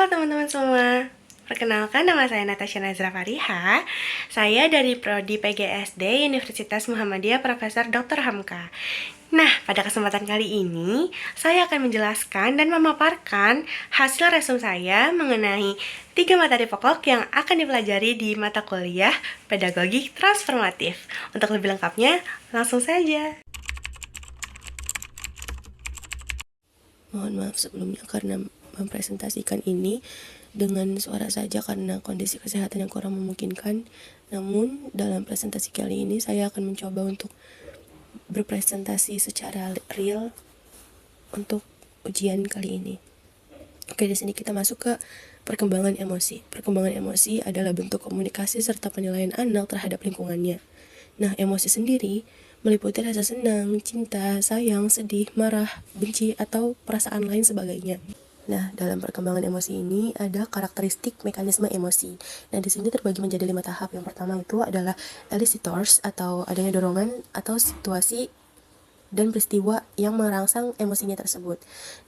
Halo teman-teman semua, perkenalkan nama saya Natasha Nazra Fariha. Saya dari Prodi PGSD Universitas Muhammadiyah Profesor Dr. Hamka. Nah, pada kesempatan kali ini, saya akan menjelaskan dan memaparkan hasil resum saya mengenai 3 materi pokok yang akan dipelajari di mata kuliah Pedagogi Transformatif. Untuk lebih lengkapnya, langsung saja. Mohon maaf sebelumnya karena mempresentasikan ini dengan suara saja karena kondisi kesehatan yang kurang memungkinkan. Namun dalam presentasi kali ini saya akan mencoba untuk berpresentasi secara real untuk ujian kali ini. Oke, di sini kita masuk ke perkembangan emosi. Perkembangan emosi adalah bentuk komunikasi serta penilaian anak terhadap lingkungannya. Nah, emosi sendiri meliputi rasa senang, cinta, sayang, sedih, marah, benci, atau perasaan lain sebagainya. Nah, dalam perkembangan emosi ini ada karakteristik mekanisme emosi. Nah, di sini terbagi menjadi 5 tahap. Yang pertama itu adalah elicitors atau adanya dorongan atau situasi dan peristiwa yang merangsang emosinya tersebut.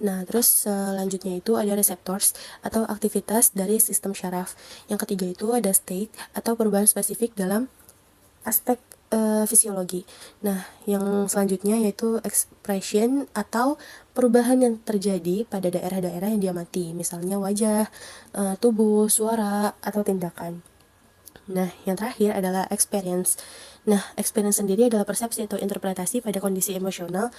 Nah, terus selanjutnya itu ada receptors atau aktivitas dari sistem syaraf. Yang ketiga itu ada state atau perubahan spesifik dalam aspek fisiologi. Nah, yang selanjutnya yaitu expression atau perubahan yang terjadi pada daerah-daerah yang diamati, misalnya wajah, tubuh, suara, atau tindakan. Nah, yang terakhir adalah experience. Nah, experience sendiri adalah persepsi atau interpretasi pada kondisi emosional.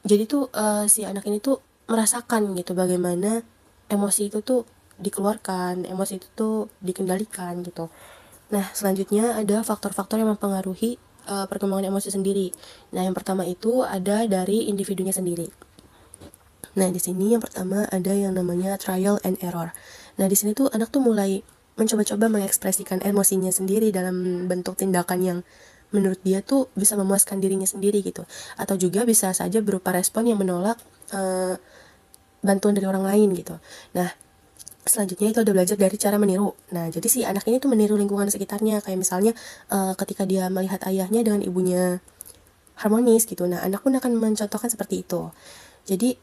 Jadi tuh si anak ini tuh merasakan gitu bagaimana emosi itu tuh dikeluarkan, emosi itu tuh dikendalikan gitu. Nah, selanjutnya ada faktor-faktor yang mempengaruhi perkembangan emosi sendiri. Nah, yang pertama itu ada dari individunya sendiri. Nah, di sini yang pertama ada yang namanya trial and error. Nah, di sini tuh anak tuh mulai mencoba-coba mengekspresikan emosinya sendiri dalam bentuk tindakan yang menurut dia tuh bisa memuaskan dirinya sendiri gitu. Atau juga bisa saja berupa respon yang menolak bantuan dari orang lain gitu. Nah, selanjutnya itu ada belajar dari cara meniru. Nah, jadi si anak ini tuh meniru lingkungan sekitarnya. Kayak misalnya ketika dia melihat ayahnya dengan ibunya harmonis gitu. Nah, anak pun akan mencontohkan seperti itu. Jadi,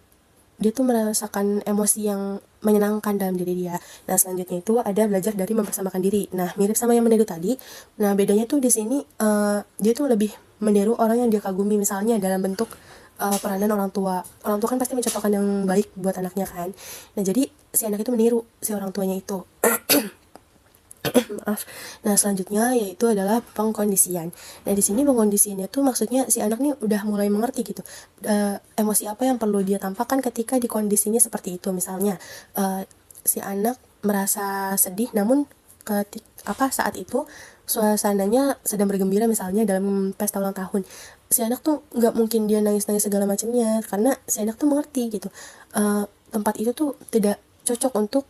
dia tuh merasakan emosi yang menyenangkan dalam diri dia. Nah, selanjutnya itu ada belajar dari mempersamakan diri. Nah, mirip sama yang meniru tadi. Nah, bedanya tuh di sini dia tuh lebih meniru orang yang dia kagumi. Misalnya dalam bentuk peranan orang tua. Orang tua kan pasti mencontohkan yang baik buat anaknya kan. Nah, jadi si anak itu meniru si orang tuanya itu. Maaf. Nah, selanjutnya yaitu adalah pengkondisian. Nah, di sini pengkondisiannya tuh maksudnya si anak nih udah mulai mengerti gitu. Emosi apa yang perlu dia tampakkan ketika di kondisinya seperti itu. Misalnya si anak merasa sedih namun saat itu suasananya sedang bergembira misalnya dalam pesta ulang tahun. Si anak tuh nggak mungkin dia nangis-nangis segala macamnya karena si anak tuh mengerti gitu. Tempat itu tuh tidak cocok untuk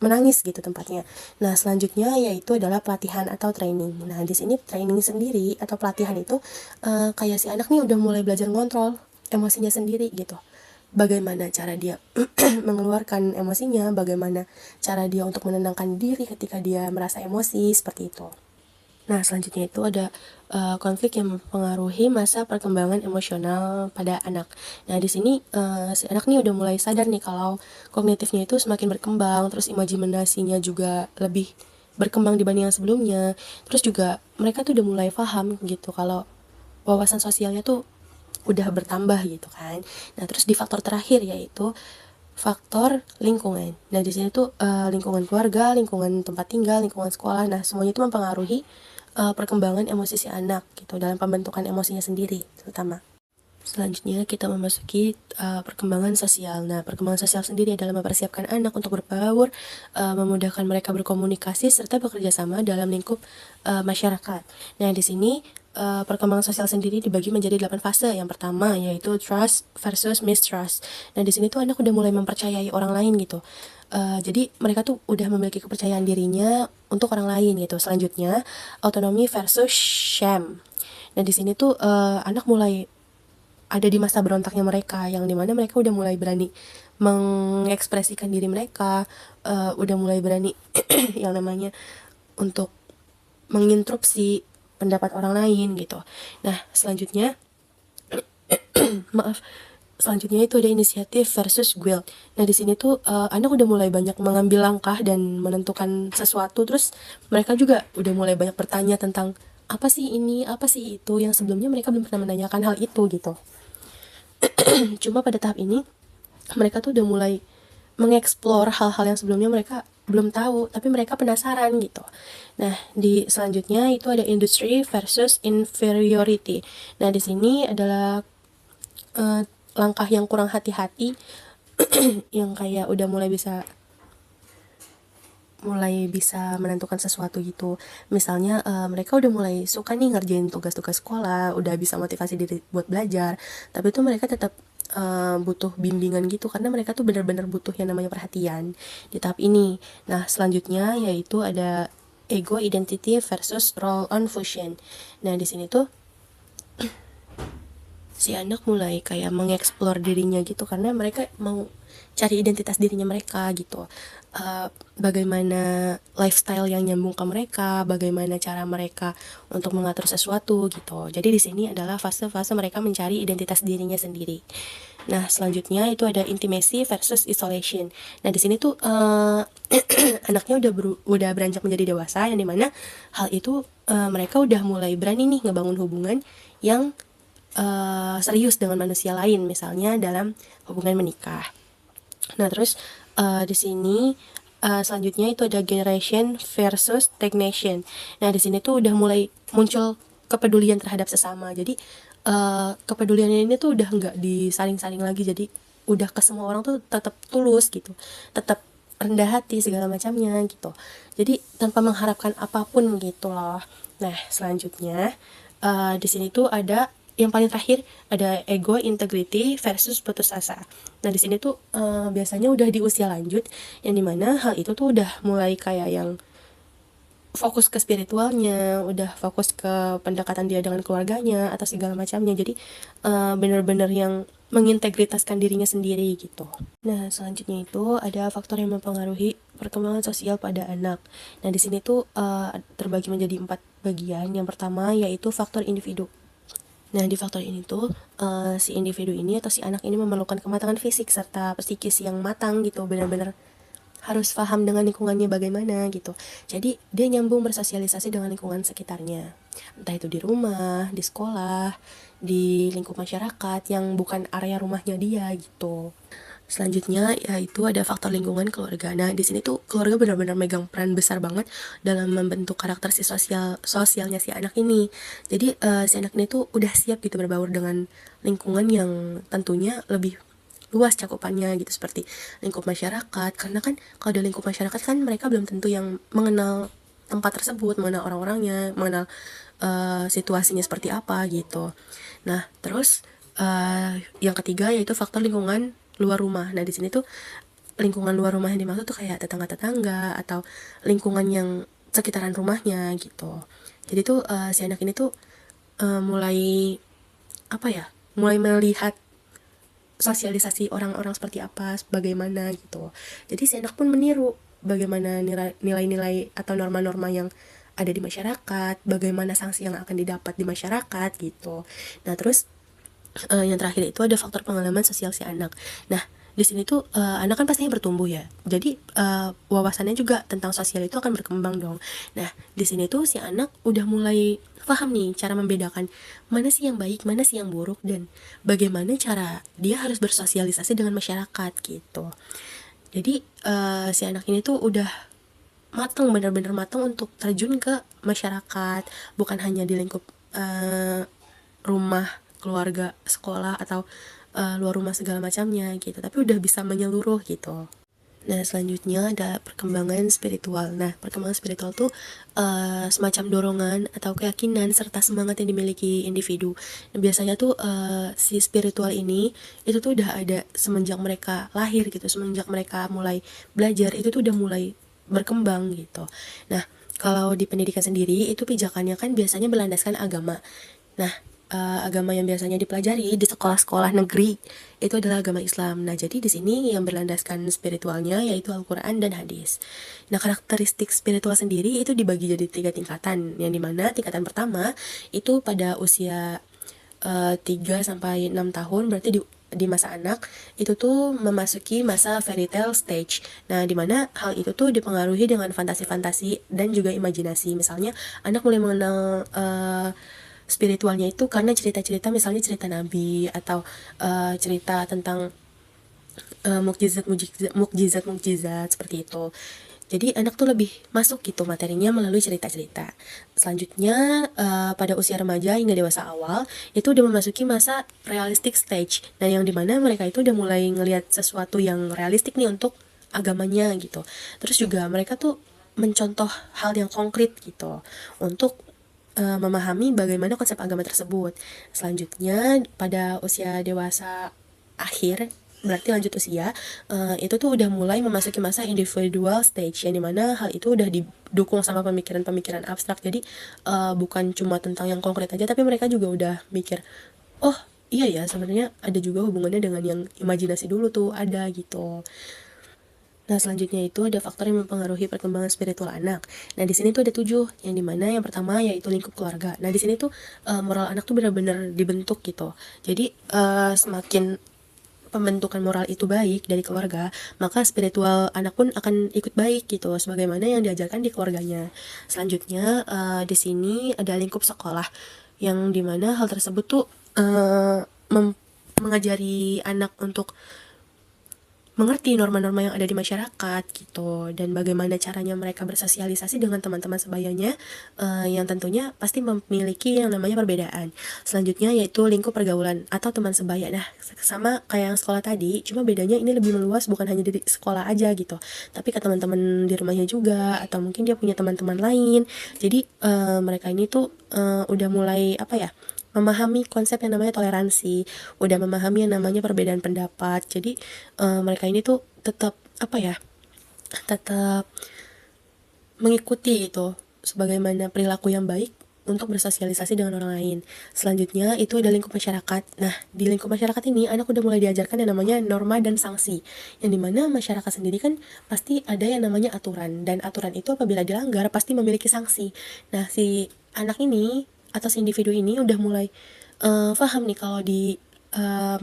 menangis gitu tempatnya. Nah, selanjutnya yaitu adalah pelatihan atau training. Nah, di sini training sendiri atau pelatihan itu kayak si anak nih udah mulai belajar ngontrol emosinya sendiri gitu. Bagaimana cara dia mengeluarkan emosinya, bagaimana cara dia untuk menenangkan diri ketika dia merasa emosi, seperti itu. Nah, selanjutnya itu ada konflik yang mempengaruhi masa perkembangan emosional pada anak. Nah, di sini si anak nih udah mulai sadar nih kalau kognitifnya itu semakin berkembang, terus imajinasinya juga lebih berkembang dibanding yang sebelumnya. Terus juga mereka tuh udah mulai paham gitu kalau wawasan sosialnya tuh udah bertambah gitu kan. Nah, terus di faktor terakhir yaitu faktor lingkungan. Nah, di sini tuh lingkungan keluarga, lingkungan tempat tinggal, lingkungan sekolah. Nah, semuanya itu mempengaruhi perkembangan emosi si anak gitu dalam pembentukan emosinya sendiri terutama. Selanjutnya kita memasuki perkembangan sosial. Nah, perkembangan sosial sendiri adalah mempersiapkan anak untuk berbaur, memudahkan mereka berkomunikasi serta bekerja sama dalam lingkup masyarakat. Nah, di sini perkembangan sosial sendiri dibagi menjadi 8 fase. Yang pertama yaitu trust versus mistrust. Nah, di sini tuh anak udah mulai mempercayai orang lain gitu. Jadi mereka tuh udah memiliki kepercayaan dirinya untuk orang lain gitu. Selanjutnya autonomy versus shame. Nah, di sini tuh anak mulai ada di masa berontaknya mereka, yang dimana mereka udah mulai berani mengekspresikan diri mereka, udah mulai berani yang namanya untuk menginterupsi pendapat orang lain gitu. Nah, selanjutnya maaf, Selanjutnya itu ada inisiatif versus guilt. Nah, di sini tuh anak udah mulai banyak mengambil langkah dan menentukan sesuatu, terus mereka juga udah mulai banyak bertanya tentang apa sih ini, apa sih itu, yang sebelumnya mereka belum pernah menanyakan hal itu gitu. Cuma pada tahap ini mereka tuh udah mulai mengeksplor hal-hal yang sebelumnya mereka belum tahu, tapi mereka penasaran gitu. Nah, di selanjutnya itu ada industry versus inferiority. Nah, di sini adalah langkah yang kurang hati-hati yang kayak udah mulai bisa menentukan sesuatu gitu. Misalnya mereka udah mulai suka nih ngerjain tugas-tugas sekolah, udah bisa motivasi diri buat belajar, tapi tuh mereka tetap butuh bimbingan gitu karena mereka tuh benar-benar butuh yang namanya perhatian di tahap ini. Nah, selanjutnya yaitu ada ego identity versus role on fusion. Nah, di sini tuh si anak mulai kayak mengeksplor dirinya gitu karena mereka mau cari identitas dirinya mereka gitu. Bagaimana lifestyle yang nyambung ke mereka, bagaimana cara mereka untuk mengatur sesuatu gitu. Jadi di sini adalah fase-fase mereka mencari identitas dirinya sendiri. Nah, selanjutnya itu ada intimacy versus isolation. Nah, di sini tuh anaknya udah beranjak menjadi dewasa, yang dimana hal itu mereka udah mulai berani nih ngebangun hubungan yang serius dengan manusia lain, misalnya dalam hubungan menikah. Nah, terus di sini selanjutnya itu ada generation versus stagnation. Nah, di sini tuh udah mulai muncul kepedulian terhadap sesama. Jadi kepedulian ini tuh udah nggak disaling-saling lagi. Jadi udah ke semua orang tuh tetap tulus gitu, tetap rendah hati segala macamnya gitu. Jadi tanpa mengharapkan apapun gitu loh. Nah, selanjutnya di sini tuh ada yang paling terakhir ada ego integrity versus putus asa. Nah, di sini tuh biasanya udah di usia lanjut, yang dimana hal itu tuh udah mulai kayak yang fokus ke spiritualnya, udah fokus ke pendekatan dia dengan keluarganya atau segala macamnya. Jadi bener-bener yang mengintegritaskan dirinya sendiri gitu. Nah, selanjutnya itu ada faktor yang mempengaruhi perkembangan sosial pada anak. Nah, di sini tuh terbagi menjadi 4 bagian. Yang pertama yaitu faktor individu. Nah, di faktor ini tuh si individu ini atau si anak ini memerlukan kematangan fisik serta psikis yang matang gitu, benar-benar harus paham dengan lingkungannya bagaimana gitu. Jadi dia nyambung bersosialisasi dengan lingkungan sekitarnya. Entah itu di rumah, di sekolah, di lingkup masyarakat yang bukan area rumahnya dia gitu. Selanjutnya yaitu ada faktor lingkungan keluarga. Nah, di sini tuh keluarga benar-benar megang peran besar banget dalam membentuk karakter si sosialnya si anak ini. Jadi si anak ini tuh udah siap gitu berbaur dengan lingkungan yang tentunya lebih luas cakupannya gitu, seperti lingkup masyarakat, karena kan kalau di lingkup masyarakat kan mereka belum tentu yang mengenal tempat tersebut, mengenal orang-orangnya, mengenal situasinya seperti apa gitu. Nah, terus yang ketiga yaitu faktor lingkungan luar rumah. Nah, di sini tuh lingkungan luar rumah yang dimaksud tuh kayak tetangga-tetangga atau lingkungan yang sekitaran rumahnya gitu. Jadi tuh si anak ini tuh mulai apa ya? Mulai melihat sosialisasi orang-orang seperti apa, bagaimana gitu. Jadi si anak pun meniru bagaimana nilai-nilai atau norma-norma yang ada di masyarakat, bagaimana sanksi yang akan didapat di masyarakat gitu. Nah, terus yang terakhir itu ada faktor pengalaman sosial si anak. Nah, di sini tuh anak kan pastinya bertumbuh ya. Jadi wawasannya juga tentang sosial itu akan berkembang dong. Nah, di sini tuh si anak udah mulai paham nih cara membedakan mana sih yang baik, mana sih yang buruk, dan bagaimana cara dia harus bersosialisasi dengan masyarakat gitu. Jadi si anak ini tuh udah matang, benar-benar matang untuk terjun ke masyarakat, bukan hanya di lingkup rumah, keluarga, sekolah, atau luar rumah segala macamnya gitu, tapi udah bisa menyeluruh gitu. Nah, selanjutnya ada perkembangan spiritual. Nah, perkembangan spiritual tuh semacam dorongan atau keyakinan serta semangat yang dimiliki individu. Nah, biasanya tuh si spiritual ini itu tuh udah ada semenjak mereka lahir gitu, semenjak mereka mulai belajar itu tuh udah mulai berkembang gitu. Nah, kalau di pendidikan sendiri itu pijakannya kan biasanya berlandaskan agama. Nah, agama yang biasanya dipelajari di sekolah-sekolah negeri itu adalah agama Islam. Nah, jadi di sini yang berlandaskan spiritualnya yaitu Al-Quran dan hadis. Nah, karakteristik spiritual sendiri itu dibagi jadi 3 tingkatan, yang dimana tingkatan pertama itu pada usia 3 sampai 6 tahun, berarti di masa anak itu tuh memasuki masa fairy tale stage. Nah, dimana hal itu tuh dipengaruhi dengan fantasi-fantasi dan juga imajinasi. Misalnya anak mulai mengenal spiritualnya itu karena cerita-cerita, misalnya cerita nabi atau cerita tentang mukjizat seperti itu. Jadi anak tuh lebih masuk gitu materinya melalui cerita-cerita. Selanjutnya pada usia remaja hingga dewasa awal itu udah memasuki masa realistic stage. Nah, yang dimana mereka itu udah mulai ngelihat sesuatu yang realistik nih untuk agamanya gitu. Terus juga mereka tuh mencontoh hal yang konkret gitu untuk memahami bagaimana konsep agama tersebut. Selanjutnya pada usia dewasa akhir, berarti lanjut usia, itu tuh udah mulai memasuki masa individual stage, yang dimana hal itu udah didukung sama pemikiran-pemikiran abstrak. Jadi bukan cuma tentang yang konkret aja, tapi mereka juga udah mikir, oh iya ya, sebenarnya ada juga hubungannya dengan yang imajinasi dulu tuh ada gitu. Nah, selanjutnya itu ada faktor yang mempengaruhi perkembangan spiritual anak. Nah, di sini tuh ada 7, yang dimana yang pertama yaitu lingkup keluarga. Nah, di sini tuh moral anak tuh benar-benar dibentuk gitu. Jadi semakin pembentukan moral itu baik dari keluarga, maka spiritual anak pun akan ikut baik gitu, sebagaimana yang diajarkan di keluarganya. Selanjutnya di sini ada lingkup sekolah, yang dimana hal tersebut tuh mengajari anak untuk mengerti norma-norma yang ada di masyarakat gitu, dan bagaimana caranya mereka bersosialisasi dengan teman-teman sebayanya yang tentunya pasti memiliki yang namanya perbedaan. Selanjutnya yaitu lingkup pergaulan atau teman sebaya. Nah, sama kayak yang sekolah tadi, cuma bedanya ini lebih meluas, bukan hanya di sekolah aja gitu, tapi ke teman-teman di rumahnya juga, atau mungkin dia punya teman-teman lain. Jadi mereka ini tuh udah mulai apa ya, memahami konsep yang namanya toleransi, udah memahami yang namanya perbedaan pendapat. Jadi mereka ini tuh tetap apa ya, tetap mengikuti gitu sebagaimana perilaku yang baik untuk bersosialisasi dengan orang lain. Selanjutnya itu ada lingkup masyarakat. Nah, di lingkup masyarakat ini anak udah mulai diajarkan yang namanya norma dan sanksi, yang dimana masyarakat sendiri kan pasti ada yang namanya aturan, dan aturan itu apabila dilanggar pasti memiliki sanksi. Nah, si anak ini atau si individu ini udah mulai paham nih kalau di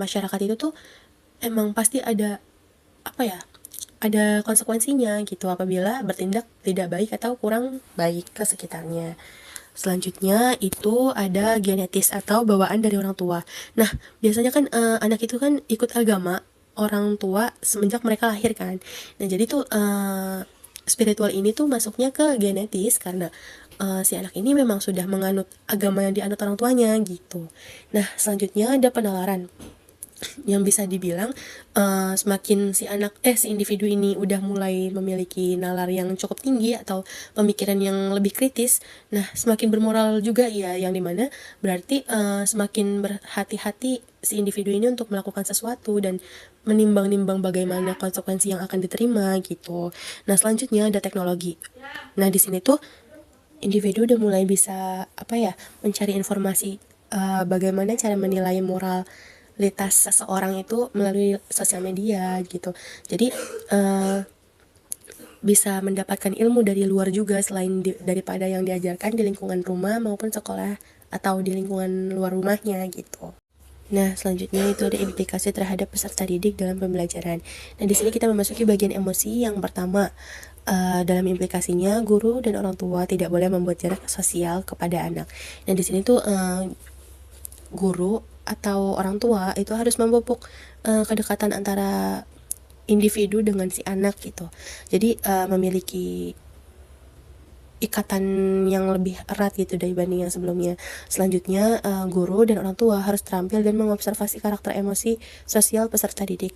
masyarakat itu tuh emang pasti ada apa ya, ada konsekuensinya gitu apabila bertindak tidak baik atau kurang baik ke sekitarnya. Selanjutnya itu ada genetis atau bawaan dari orang tua. Nah, biasanya kan anak itu kan ikut agama orang tua semenjak mereka lahir kan. Nah, jadi tuh spiritual ini tuh masuknya ke genetis karena si anak ini memang sudah menganut agama yang dianut orang tuanya gitu. Nah, selanjutnya ada penalaran, yang bisa dibilang semakin si individu ini udah mulai memiliki nalar yang cukup tinggi atau pemikiran yang lebih kritis, nah semakin bermoral juga ya, yang dimana berarti semakin berhati-hati si individu ini untuk melakukan sesuatu dan menimbang-nimbang bagaimana konsekuensi yang akan diterima gitu. Nah, selanjutnya ada teknologi. Nah, di sini tuh individu udah mulai bisa apa ya, mencari informasi bagaimana cara menilai moralitas seseorang itu melalui sosial media gitu. Jadi bisa mendapatkan ilmu dari luar juga selain daripada yang diajarkan di lingkungan rumah maupun sekolah atau di lingkungan luar rumahnya gitu. Nah, selanjutnya itu ada implikasi terhadap peserta didik dalam pembelajaran. Nah, di sini kita memasuki bagian emosi yang pertama. Dalam implikasinya, guru dan orang tua tidak boleh membuat jarak sosial kepada anak. Nah, di sini tuh guru atau orang tua itu harus memupuk kedekatan antara individu dengan si anak gitu. Jadi memiliki ikatan yang lebih erat gitu dibanding yang sebelumnya. Selanjutnya guru dan orang tua harus terampil dan mengobservasi karakter emosi sosial peserta didik.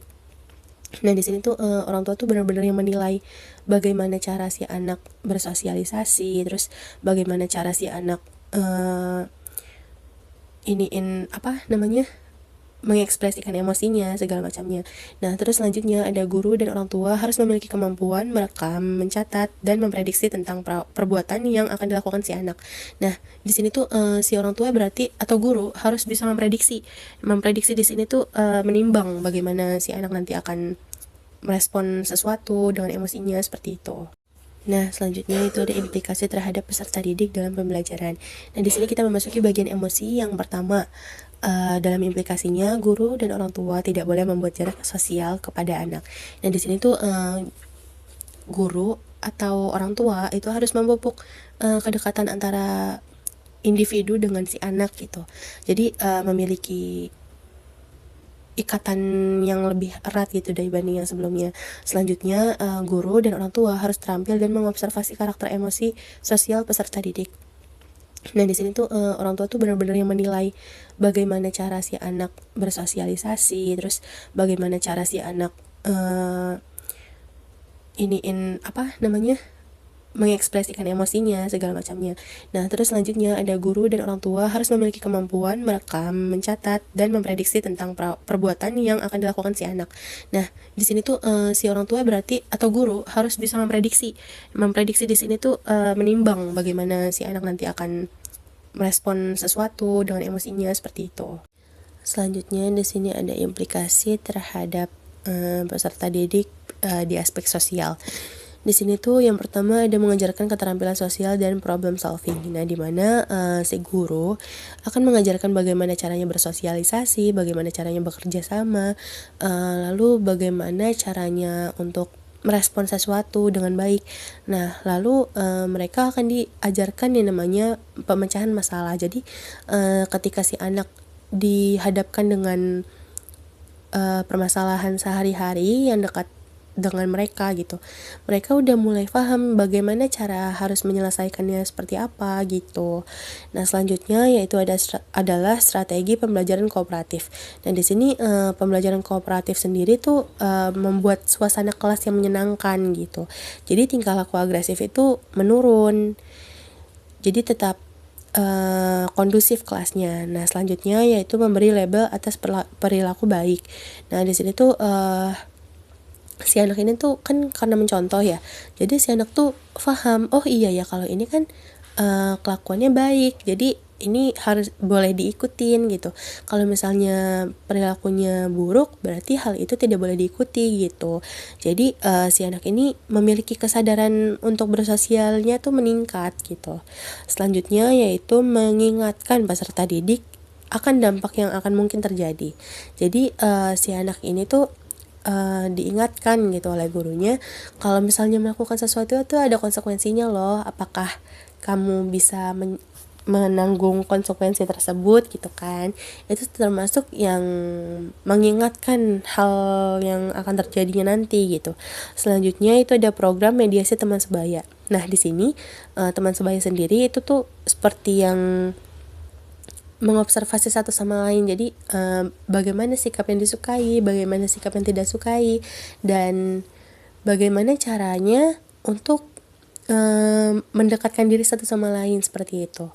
Nah, di sini tuh orang tua tuh benar-benar yang menilai bagaimana cara si anak bersosialisasi, terus bagaimana cara si anak mengekspresikan emosinya segala macamnya. Nah, terus selanjutnya ada guru dan orang tua harus memiliki kemampuan merekam, mencatat, dan memprediksi tentang perbuatan yang akan dilakukan si anak. Nah, di sini tuh si orang tua berarti atau guru harus bisa memprediksi. Memprediksi di sini tuh menimbang bagaimana si anak nanti akan merespon sesuatu dengan emosinya seperti itu. Nah, selanjutnya itu ada implikasi terhadap peserta didik dalam pembelajaran. Nah, di sini kita memasuki bagian emosi yang pertama. dalam implikasinya guru dan orang tua tidak boleh membuat jarak sosial kepada anak. Nah di sini tuh guru atau orang tua itu harus memupuk kedekatan antara individu dengan si anak gitu. Jadi memiliki ikatan yang lebih erat gitu dibanding yang sebelumnya. Selanjutnya, guru dan orang tua harus terampil dan mengobservasi karakter emosi sosial peserta didik. Nah di sini tuh orang tua tuh benar-benar yang menilai bagaimana cara si anak bersosialisasi, terus bagaimana cara si anak mengekspresikan emosinya segala macamnya. Nah, terus selanjutnya ada guru dan orang tua harus memiliki kemampuan merekam, mencatat, dan memprediksi tentang perbuatan yang akan dilakukan si anak. Nah, di sini tuh si orang tua berarti atau guru harus bisa memprediksi. Memprediksi di sini tuh menimbang bagaimana si anak nanti akan merespon sesuatu dengan emosinya seperti itu. Selanjutnya di sini ada implikasi terhadap peserta didik di aspek sosial. Di sini tuh yang pertama ada mengajarkan keterampilan sosial dan problem solving. Nah, di mana si guru akan mengajarkan bagaimana caranya bersosialisasi, bagaimana caranya bekerja sama, lalu bagaimana caranya untuk merespon sesuatu dengan baik. Nah, lalu mereka akan diajarkan yang namanya pemecahan masalah. Jadi ketika si anak dihadapkan dengan permasalahan sehari-hari yang dekat dengan mereka gitu, mereka udah mulai paham bagaimana cara harus menyelesaikannya seperti apa gitu. Nah selanjutnya yaitu adalah strategi pembelajaran kooperatif. Dan di sini pembelajaran kooperatif sendiri tuh membuat suasana kelas yang menyenangkan gitu. Jadi tingkah laku agresif itu menurun. Jadi tetap kondusif kelasnya. Nah selanjutnya yaitu memberi label atas perilaku baik. Nah di sini tuh si anak ini tuh kan karena mencontoh ya, jadi si anak tuh paham, oh iya ya kalau ini kan kelakuannya baik, jadi ini harus boleh diikutin gitu. Kalau misalnya perilakunya buruk, berarti hal itu tidak boleh diikuti gitu. Jadi si anak ini memiliki kesadaran untuk bersosialnya tuh meningkat gitu. Selanjutnya yaitu mengingatkan peserta didik akan dampak yang akan mungkin terjadi. Jadi si anak ini tuh diingatkan gitu oleh gurunya kalau misalnya melakukan sesuatu itu ada konsekuensinya loh, apakah kamu bisa menanggung konsekuensi tersebut gitu kan. Itu termasuk yang mengingatkan hal yang akan terjadinya nanti gitu. Selanjutnya itu ada program mediasi teman sebaya. Nah di sini teman sebaya sendiri itu tuh seperti yang mengobservasi satu sama lain. Jadi bagaimana sikap yang disukai, bagaimana sikap yang tidak sukai, dan bagaimana caranya untuk mendekatkan diri satu sama lain seperti itu.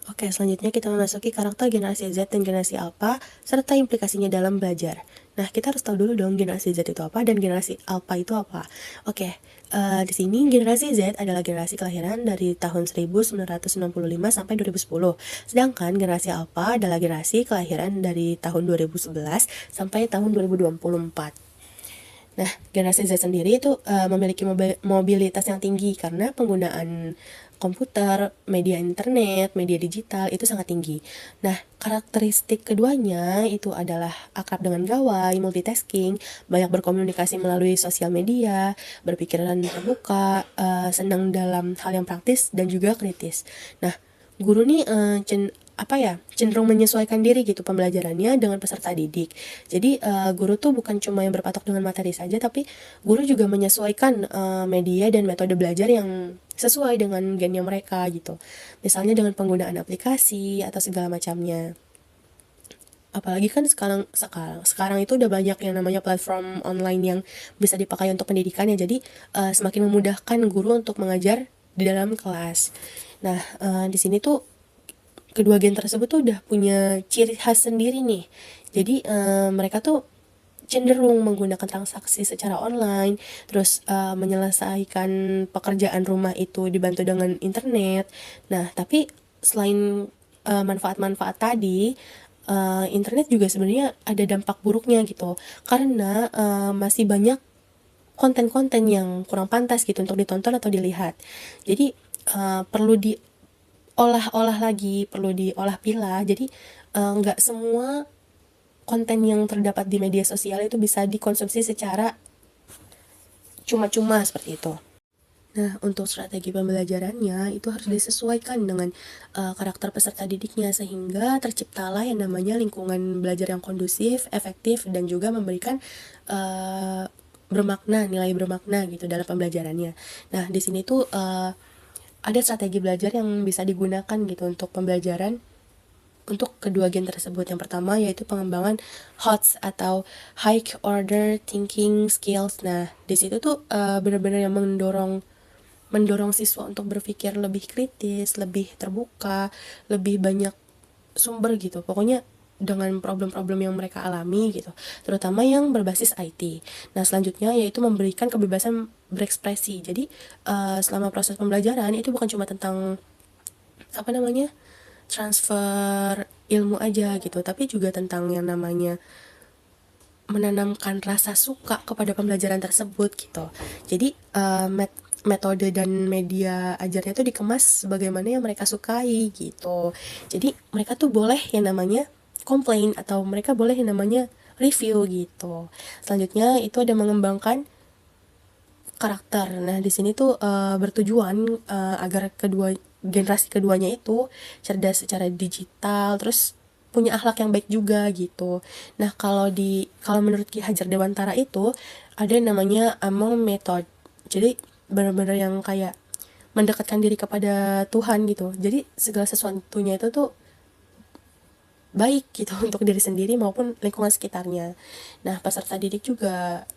Oke, selanjutnya kita memasuki karakter generasi Z dan generasi Alpha serta implikasinya dalam belajar. Nah, kita harus tahu dulu dong generasi Z itu apa dan generasi Alpha itu apa. Oke, di sini generasi Z adalah generasi kelahiran dari tahun 1965 sampai 2010. Sedangkan generasi Alpha adalah generasi kelahiran dari tahun 2011 sampai tahun 2024. Nah, generasi Z sendiri itu memiliki mobilitas yang tinggi karena penggunaan komputer, media internet, media digital itu sangat tinggi. Nah, karakteristik keduanya itu adalah akrab dengan gawai, multitasking, banyak berkomunikasi melalui sosial media, berpikiran terbuka, senang dalam hal yang praktis dan juga kritis. Nah, guru nih cenderung menyesuaikan diri gitu pembelajarannya dengan peserta didik. Jadi guru tuh bukan cuma yang berpatok dengan materi saja, tapi guru juga menyesuaikan media dan metode belajar yang sesuai dengan gennya mereka gitu. Misalnya dengan penggunaan aplikasi atau segala macamnya. Apalagi kan sekarang itu udah banyak yang namanya platform online yang bisa dipakai untuk pendidikan ya. Jadi semakin memudahkan guru untuk mengajar di dalam kelas. Nah, di sini tuh kedua gen tersebut tuh udah punya ciri khas sendiri nih. Jadi mereka tuh cenderung menggunakan transaksi secara online, terus menyelesaikan pekerjaan rumah itu dibantu dengan internet. Nah, tapi selain manfaat-manfaat tadi, internet juga sebenarnya ada dampak buruknya gitu. Karena masih banyak konten-konten yang kurang pantas gitu untuk ditonton atau dilihat. Jadi perlu diolah-olah lagi, perlu diolah pilah. Jadi nggak semua konten yang terdapat di media sosial itu bisa dikonsumsi secara cuma-cuma seperti itu. Nah, untuk strategi pembelajarannya itu harus disesuaikan dengan karakter peserta didiknya sehingga terciptalah yang namanya lingkungan belajar yang kondusif, efektif, dan juga memberikan bermakna, nilai bermakna gitu dalam pembelajarannya. Nah, di sini tuh ada strategi belajar yang bisa digunakan gitu untuk pembelajaran untuk kedua gen tersebut. Yang pertama yaitu pengembangan HOTS atau High Order Thinking Skills. Nah, di situ tuh benar-benar yang mendorong siswa untuk berpikir lebih kritis, lebih terbuka, lebih banyak sumber gitu. Pokoknya dengan problem-problem yang mereka alami gitu, terutama yang berbasis IT. Nah, selanjutnya yaitu memberikan kebebasan berekspresi. Jadi selama proses pembelajaran itu bukan cuma tentang apa namanya transfer ilmu aja gitu, tapi juga tentang yang namanya menanamkan rasa suka kepada pembelajaran tersebut gitu. Jadi metode dan media ajarnya itu dikemas sebagaimana yang mereka sukai gitu. Jadi mereka tuh boleh yang namanya komplain atau mereka boleh yang namanya review gitu. Selanjutnya itu ada mengembangkan karakter. Nah, di sini tuh bertujuan agar generasi keduanya itu cerdas secara digital, terus punya akhlak yang baik juga gitu. Nah, kalau menurut Ki Hajar Dewantara itu ada yang namanya Among Method. Jadi benar-benar yang kayak mendekatkan diri kepada Tuhan gitu. Jadi segala sesuatunya itu tuh baik gitu untuk diri sendiri maupun lingkungan sekitarnya. Nah, peserta didik juga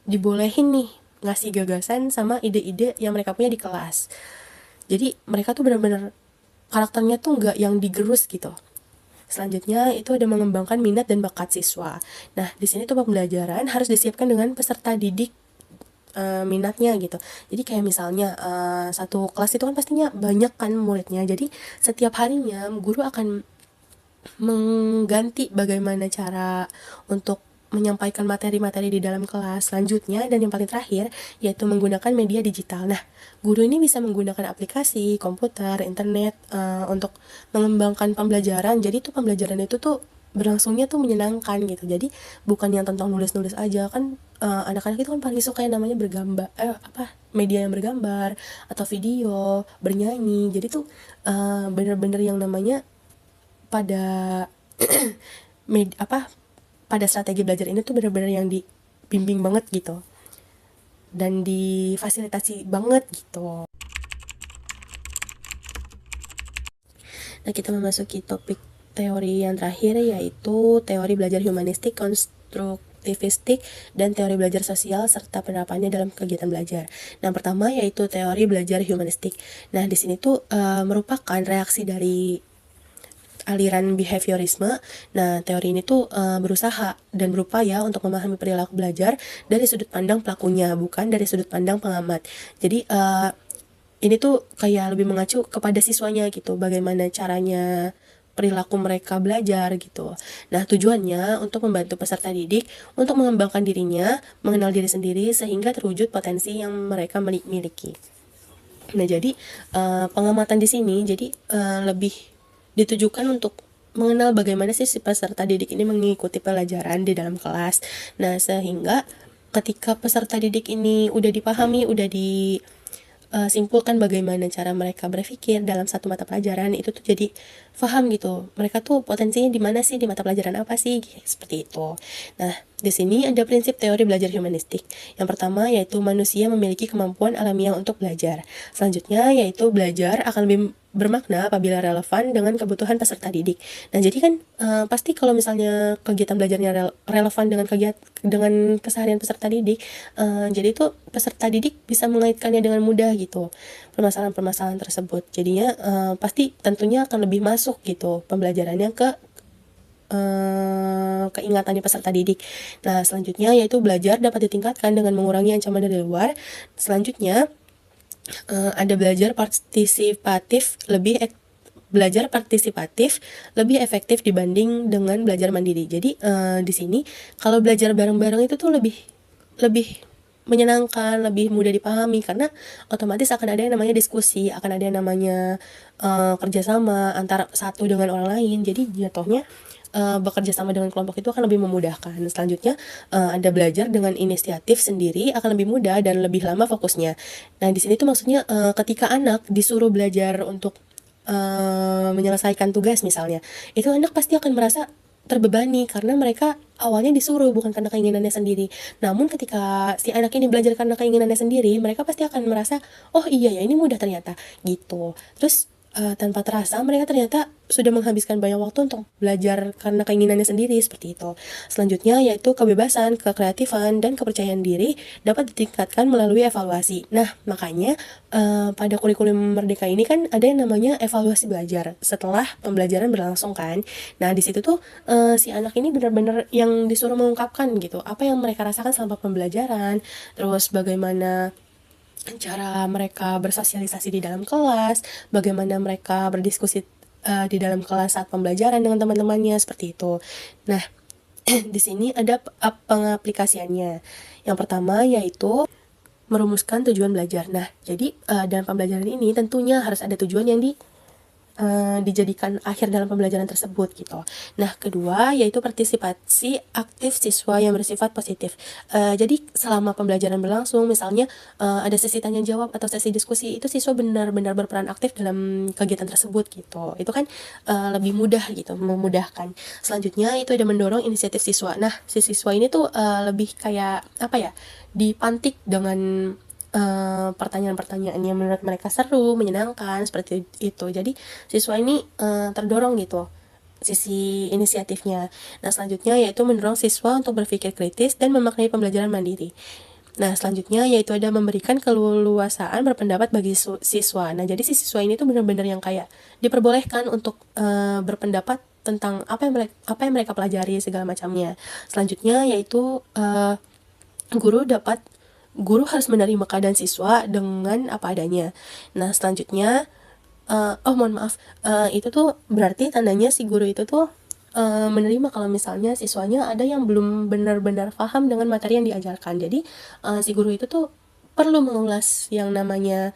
dibolehin nih ngasih gagasan sama ide-ide yang mereka punya di kelas. Jadi mereka tuh benar-benar karakternya tuh nggak yang digerus gitu. Selanjutnya itu ada mengembangkan minat dan bakat siswa. Nah, di sini tuh pembelajaran harus disiapkan dengan peserta didik minatnya gitu. Jadi kayak misalnya satu kelas itu kan pastinya banyak kan muridnya. Jadi setiap harinya guru akan mengganti bagaimana cara untuk menyampaikan materi-materi di dalam kelas. Selanjutnya dan yang paling terakhir yaitu menggunakan media digital. Nah, guru ini bisa menggunakan aplikasi, komputer, internet untuk mengembangkan pembelajaran. Jadi tuh pembelajaran itu tuh berlangsungnya tuh menyenangkan gitu. Jadi bukan yang tentang nulis-nulis aja kan. Anak-anak itu kan paling suka yang namanya bergambar, media yang bergambar atau video, bernyanyi. Jadi tuh bener-bener yang namanya pada pada strategi belajar ini tuh benar-benar yang dibimbing banget gitu dan difasilitasi banget gitu. Nah, kita memasuki topik teori yang terakhir yaitu teori belajar humanistik, konstruktivistik, dan teori belajar sosial serta penerapannya dalam kegiatan belajar. Nah, pertama yaitu teori belajar humanistik. Nah, di sini tuh merupakan reaksi dari aliran behaviorisme. Nah, teori ini tuh berusaha dan berupaya untuk memahami perilaku belajar dari sudut pandang pelakunya, bukan dari sudut pandang pengamat. Jadi ini tuh kayak lebih mengacu kepada siswanya gitu, bagaimana caranya perilaku mereka belajar gitu. Nah, tujuannya untuk membantu peserta didik untuk mengembangkan dirinya, mengenal diri sendiri sehingga terwujud potensi yang mereka miliki. Nah, jadi pengamatan di sini jadi lebih ditujukan untuk mengenal bagaimana sih si peserta didik ini mengikuti pelajaran di dalam kelas. Nah, sehingga ketika peserta didik ini udah dipahami, udah simpulkan bagaimana cara mereka berpikir dalam satu mata pelajaran, itu tuh jadi paham gitu. Mereka tuh potensinya di mana sih, di mata pelajaran apa sih, seperti itu. Nah, di sini ada prinsip teori belajar humanistik. Yang pertama yaitu manusia memiliki kemampuan alamiah untuk belajar. Selanjutnya yaitu belajar akan lebih bermakna apabila relevan dengan kebutuhan peserta didik. Nah, jadi kan pasti kalau misalnya kegiatan belajarnya relevan dengan keseharian peserta didik, jadi itu peserta didik bisa mengaitkannya dengan mudah gitu permasalahan-permasalahan tersebut. Jadinya pasti tentunya akan lebih masuk gitu pembelajarannya ke keingatannya peserta didik. Nah, selanjutnya yaitu belajar dapat ditingkatkan dengan mengurangi ancaman dari luar. Selanjutnya ada belajar partisipatif lebih efektif dibanding dengan belajar mandiri. Jadi di sini kalau belajar bareng-bareng itu tuh lebih menyenangkan, lebih mudah dipahami, karena otomatis akan ada yang namanya diskusi, akan ada yang namanya kerjasama antara satu dengan orang lain. Jadi jatuhnya bekerja sama dengan kelompok itu akan lebih memudahkan. Selanjutnya Anda belajar dengan inisiatif sendiri akan lebih mudah dan lebih lama fokusnya. Nah, di sini tuh maksudnya ketika anak disuruh belajar untuk menyelesaikan tugas misalnya, itu anak pasti akan merasa terbebani karena mereka awalnya disuruh, bukan karena keinginannya sendiri. Namun ketika si anak ini belajar karena keinginannya sendiri, mereka pasti akan merasa, oh iya ya, ini mudah ternyata gitu. Terus tanpa terasa mereka ternyata sudah menghabiskan banyak waktu untuk belajar karena keinginannya sendiri, seperti itu. Selanjutnya yaitu kebebasan, kekreatifan, dan kepercayaan diri dapat ditingkatkan melalui evaluasi. Nah, makanya pada kurikulum Merdeka ini kan ada yang namanya evaluasi belajar setelah pembelajaran berlangsung kan. Nah, di situ tuh si anak ini benar-benar yang disuruh mengungkapkan gitu, apa yang mereka rasakan selama pembelajaran, terus bagaimana cara mereka bersosialisasi di dalam kelas, bagaimana mereka berdiskusi di dalam kelas saat pembelajaran dengan teman-temannya, seperti itu. Nah, di sini ada pengaplikasiannya. Yang pertama yaitu merumuskan tujuan belajar. Nah, jadi dalam pembelajaran ini tentunya harus ada tujuan yang dijadikan akhir dalam pembelajaran tersebut gitu. Nah, kedua yaitu partisipasi aktif siswa yang bersifat positif. Jadi selama pembelajaran berlangsung, misalnya ada sesi tanya jawab atau sesi diskusi, itu siswa benar-benar berperan aktif dalam kegiatan tersebut gitu. Itu kan lebih mudah gitu, memudahkan. Selanjutnya itu ada mendorong inisiatif siswa. Nah, si siswa ini tuh lebih kayak apa ya? Dipantik dengan pertanyaan-pertanyaan yang menurut mereka seru, menyenangkan, seperti itu. Jadi siswa ini terdorong gitu sisi inisiatifnya. Nah, selanjutnya yaitu mendorong siswa untuk berpikir kritis dan memaknai pembelajaran mandiri. Nah, selanjutnya yaitu ada memberikan keleluasaan berpendapat bagi siswa. Nah, jadi si siswa ini tuh benar-benar yang kayak diperbolehkan untuk berpendapat tentang apa yang mereka pelajari segala macamnya. Selanjutnya yaitu guru harus menerima keadaan siswa dengan apa adanya. Nah, selanjutnya mohon maaf, itu tuh berarti tandanya si guru itu tuh menerima kalau misalnya siswanya ada yang belum benar-benar paham dengan materi yang diajarkan. Jadi si guru itu tuh perlu mengulas yang namanya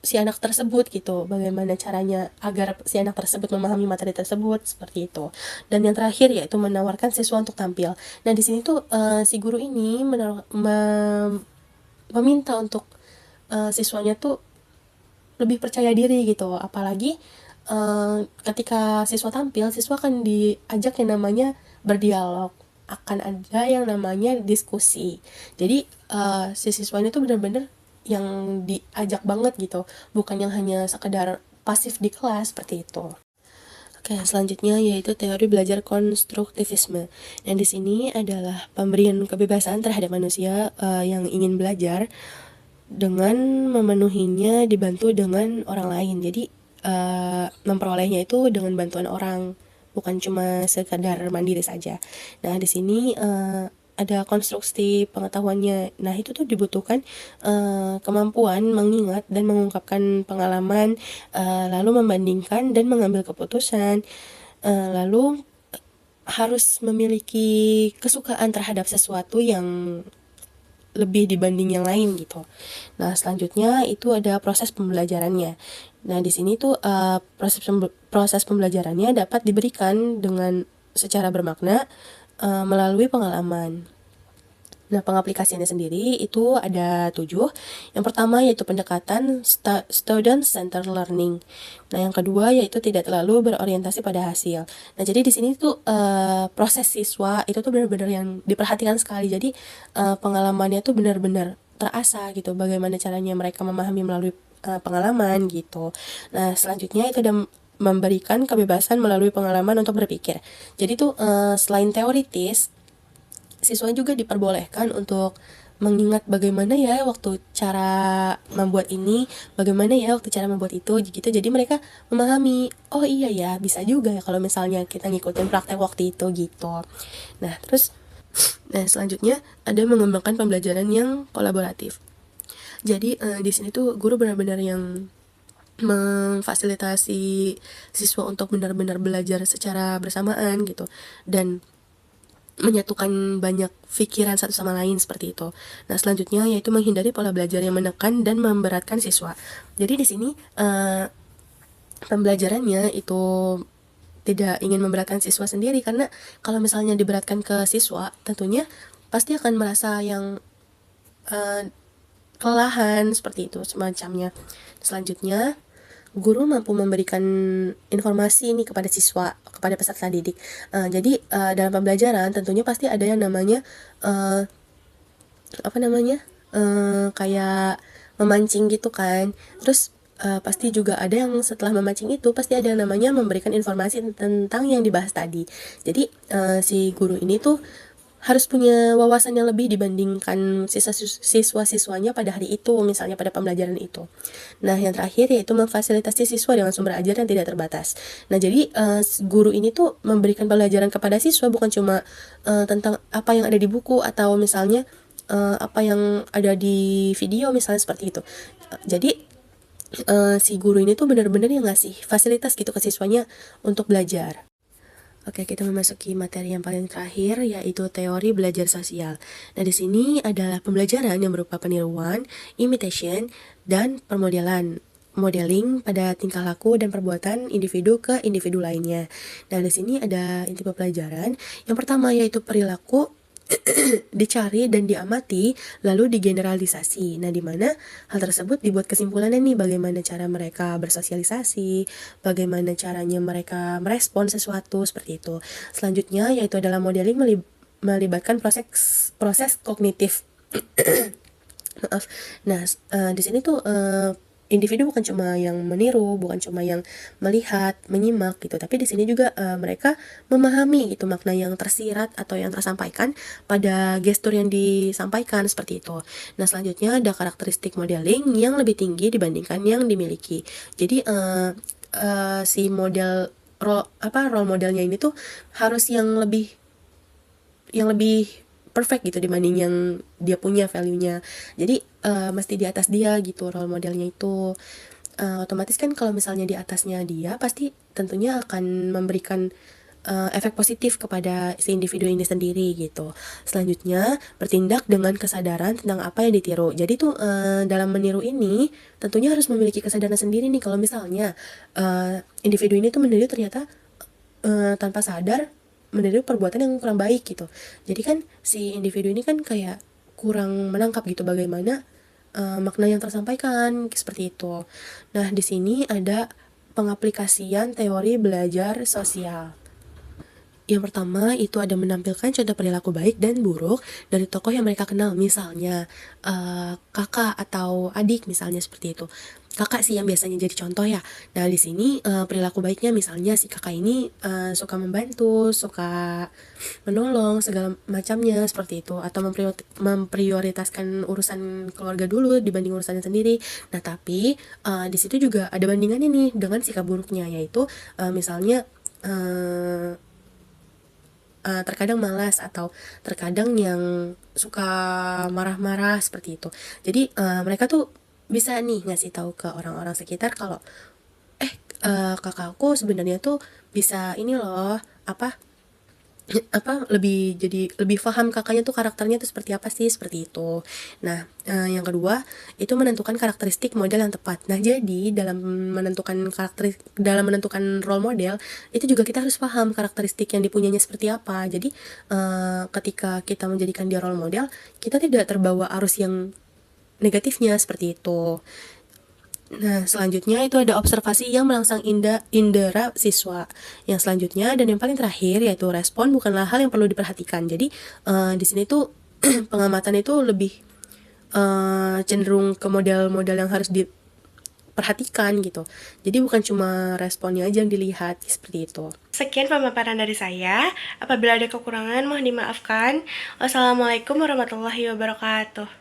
si anak tersebut gitu, bagaimana caranya agar si anak tersebut memahami materi tersebut, seperti itu. Dan yang terakhir yaitu menawarkan siswa untuk tampil. Nah, di sini tuh si guru ini meminta untuk siswanya tuh lebih percaya diri gitu, apalagi ketika siswa tampil, siswa akan diajak yang namanya berdialog, akan ada yang namanya diskusi. Jadi si siswa ini tuh benar-benar yang diajak banget gitu, bukan yang hanya sekedar pasif di kelas, seperti itu. Oke, selanjutnya yaitu teori belajar konstruktivisme. Dan di sini adalah pemberian kebebasan terhadap manusia yang ingin belajar dengan memenuhinya dibantu dengan orang lain. Jadi memperolehnya itu dengan bantuan orang, bukan cuma sekadar mandiri saja. Nah, di sini ada konstruksi pengetahuannya. Nah, itu tuh dibutuhkan kemampuan mengingat dan mengungkapkan pengalaman, lalu membandingkan dan mengambil keputusan, lalu harus memiliki kesukaan terhadap sesuatu yang lebih dibanding yang lain gitu. Nah, selanjutnya itu ada proses pembelajarannya. Nah, di sini tuh proses pembelajarannya dapat diberikan dengan secara bermakna melalui pengalaman. Nah, pengaplikasiannya sendiri itu ada 7. Yang pertama yaitu pendekatan student-centered learning. Nah, yang kedua yaitu tidak terlalu berorientasi pada hasil. Nah, jadi di sini tuh proses siswa itu tuh benar-benar yang diperhatikan sekali. Jadi pengalamannya tuh benar-benar terasa gitu, bagaimana caranya mereka memahami melalui pengalaman gitu. Nah, selanjutnya itu ada memberikan kebebasan melalui pengalaman untuk berpikir. Jadi tuh selain teoritis, siswa juga diperbolehkan untuk mengingat bagaimana ya waktu cara membuat ini, bagaimana ya waktu cara membuat itu gitu. Jadi mereka memahami, oh iya ya, bisa juga ya kalau misalnya kita ngikutin praktek waktu itu gitu. Nah, terus selanjutnya ada mengembangkan pembelajaran yang kolaboratif. Jadi di sini tuh guru benar-benar yang memfasilitasi siswa untuk benar-benar belajar secara bersamaan gitu. Dan menyatukan banyak pikiran satu sama lain seperti itu. Nah, selanjutnya yaitu menghindari pola belajar yang menekan dan memberatkan siswa. Jadi di sini pembelajarannya itu tidak ingin memberatkan siswa sendiri, karena kalau misalnya diberatkan ke siswa, tentunya pasti akan merasa yang kelelahan seperti itu semacamnya. Selanjutnya, guru mampu memberikan informasi ini kepada siswa, kepada peserta didik. Jadi dalam pembelajaran tentunya pasti ada yang namanya kayak memancing gitu kan. Terus pasti juga ada yang setelah memancing itu pasti ada yang namanya memberikan informasi tentang yang dibahas tadi. Jadi si guru ini tuh harus punya wawasan yang lebih dibandingkan siswa-siswanya pada hari itu, misalnya pada pembelajaran itu. Nah, yang terakhir yaitu memfasilitasi siswa dengan sumber ajar yang tidak terbatas. Nah, jadi guru ini tuh memberikan pembelajaran kepada siswa bukan cuma tentang apa yang ada di buku atau misalnya apa yang ada di video misalnya seperti itu. Jadi si guru ini tuh benar-benar yang ngasih fasilitas gitu ke siswanya untuk belajar. Oke, kita memasuki materi yang paling terakhir, yaitu teori belajar sosial. Nah, di sini adalah pembelajaran yang berupa peniruan, imitation, dan permodelan. Modeling pada tingkah laku dan perbuatan individu ke individu lainnya. Nah, di sini ada inti pembelajaran. Yang pertama yaitu perilaku dicari dan diamati, lalu digeneralisasi. Nah, di mana hal tersebut dibuat kesimpulannya nih, bagaimana cara mereka bersosialisasi, bagaimana caranya mereka merespon sesuatu seperti itu. Selanjutnya yaitu adalah modeling melibatkan proses kognitif. Maaf. Nah, di sini tuh individu bukan cuma yang meniru, bukan cuma yang melihat, menyimak gitu, tapi di sini juga mereka memahami gitu makna yang tersirat atau yang tersampaikan pada gestur yang disampaikan seperti itu. Nah, selanjutnya ada karakteristik modeling yang lebih tinggi dibandingkan yang dimiliki. Jadi si role modelnya ini tuh harus yang lebih perfect gitu dibanding yang dia punya value-nya. Jadi mesti di atas dia gitu role modelnya itu. Otomatis kan kalau misalnya di atasnya dia pasti tentunya akan memberikan efek positif kepada si individu ini sendiri gitu. Selanjutnya, bertindak dengan kesadaran tentang apa yang ditiru. Jadi tuh dalam meniru ini tentunya harus memiliki kesadaran sendiri nih, kalau misalnya individu ini tuh meniru ternyata tanpa sadar meniru perbuatan yang kurang baik gitu. Jadi kan si individu ini kan kayak kurang menangkap gitu bagaimana makna yang tersampaikan seperti itu. Nah, di sini ada pengaplikasian teori belajar sosial. Yang pertama itu ada menampilkan contoh perilaku baik dan buruk dari tokoh yang mereka kenal, misalnya kakak atau adik misalnya seperti itu. Kakak sih yang biasanya jadi contoh ya. Nah, di sini perilaku baiknya misalnya si kakak ini suka membantu, suka menolong segala macamnya seperti itu, atau memprioritaskan urusan keluarga dulu dibanding urusannya sendiri. Nah, tapi di situ juga ada bandingannya nih dengan sikap buruknya, yaitu misalnya terkadang malas atau terkadang yang suka marah-marah seperti itu. Jadi mereka tuh bisa nih ngasih tahu ke orang-orang sekitar kalau kakakku sebenarnya tuh bisa ini loh, lebih paham kakaknya tuh karakternya tuh seperti apa sih, seperti itu. Nah, yang kedua itu menentukan karakteristik model yang tepat. Nah, jadi dalam menentukan role model itu juga kita harus paham karakteristik yang dipunyanya seperti apa. Jadi ketika kita menjadikan dia role model, kita tidak terbawa arus yang negatifnya seperti itu. Nah, selanjutnya itu ada observasi yang merangsang indera siswa. Yang selanjutnya dan yang paling terakhir yaitu respon bukanlah hal yang perlu diperhatikan. Jadi di sini tuh pengamatan itu lebih cenderung ke model-model yang harus diperhatikan gitu. Jadi bukan cuma responnya aja yang dilihat seperti itu. Sekian pemaparan dari saya. Apabila ada kekurangan mohon dimaafkan. Wassalamualaikum warahmatullahi wabarakatuh.